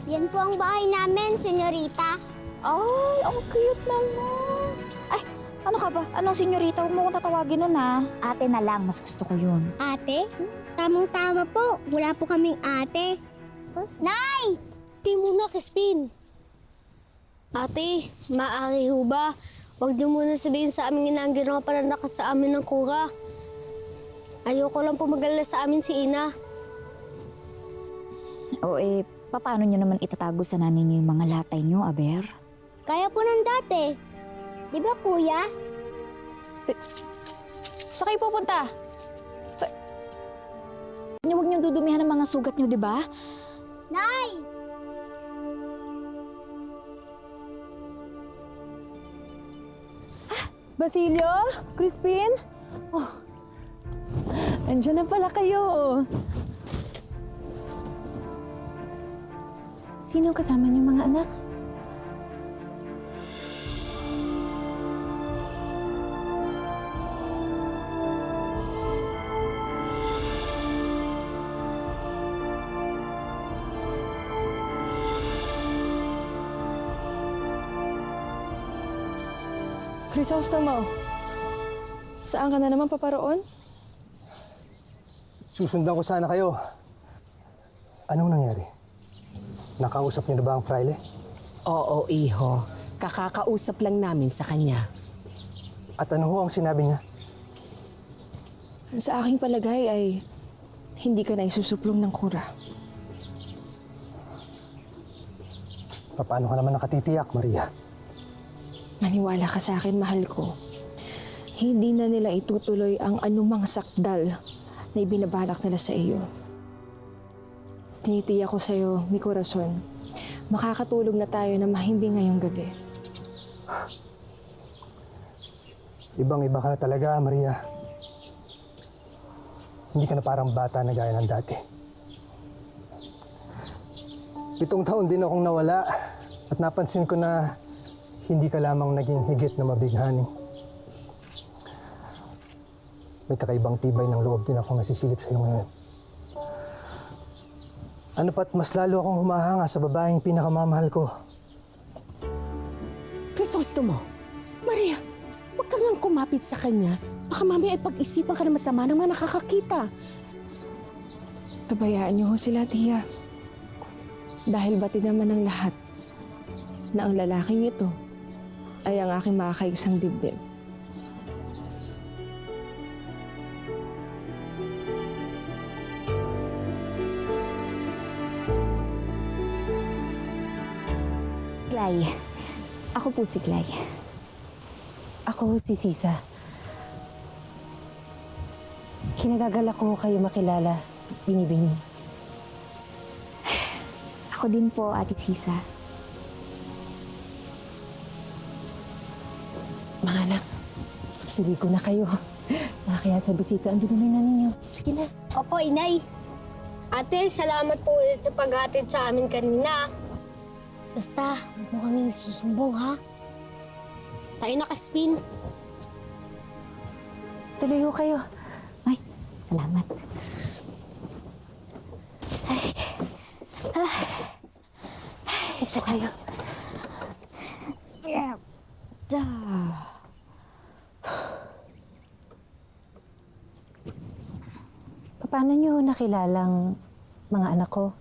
Yan po ang bahay namin, senyorita. Ay, ang cute naman. Ay, ano ka ba? Anong senyorita? Huwag mo kong tatawagin nun Ate na lang, mas gusto ko yun. Ate? Tamang-tama po. Wala po kaming ate. Nay! Di muna, Crispin. Ate, maaari ho ba? Huwag niyo muna sabihin sa amin na ang ginawa pananakat sa amin ng kura. Ayoko lang po mag-alala sa amin si Ina. O paano nyo naman itatago sa nanay niyo yung mga latay nyo, Aber? Kaya po ng dati. Di ba, kuya? Saan kayo pupunta? Huwag niyong dudumihan ang mga sugat nyo, di ba? Nay! Basilio? Crispin? Oh, andyan na pala kayo. Sino kasama niyo mga anak? Crisostomo, saan ka na naman paparoon? Susundan ko sana kayo. Anong nangyari? Nakausap niyo na ba ang fraile? Oo, iho. Kakakausap lang namin sa kanya. At ano ho ang sinabi niya? Sa aking palagay ay hindi ka na isusuplong ng kura. Paano ka naman nakatitiyak, Maria? Maniwala ka sa akin, mahal ko. Hindi na nila itutuloy ang anumang sakdal na ibinabalak nila sa iyo. Tinitiyak ko sa iyo, mi corazon, makakatulog na tayo na mahimbing ngayong gabi. Ibang-iba ka na talaga, Maria. Hindi ka na parang bata na gaya ng dati. 7 taon din akong nawala at napansin ko na hindi ka lamang naging higit na mabighani. May kakaibang tibay ng loob din akong nasisilip sa iyo ngayon. Ano pa't mas lalo akong humahanga sa babaeng pinakamamahal ko. Crisostomo, Maria, huwag ka ngang kumapit sa kanya. Baka mamaya ay pag-isipan ka na masama ng mga nakakakita. Pabayaan niyo ho sila, tiya. Dahil batid naman ng lahat na ang lalaking ito ay ang aking makakaigsang dibdib. Clay. Ako po si Clay. Ako si Sisa. Kinagagalak ko kayo makilala, Binibini. Ako din po, Ate Sisa. Mga anak, sige ko na kayo. Kaya sa bisita, ang dudumay na ninyo. Sige na. Opo, Inay. Ate, salamat po ulit sa paghatid sa amin kanina. Basta, huwag mo kaming susumbong, ha? Tayo na, Crispin. Tuloy ho kayo. Ay, salamat. Isa kayo. Paano niyo nakilalang mga anak ko?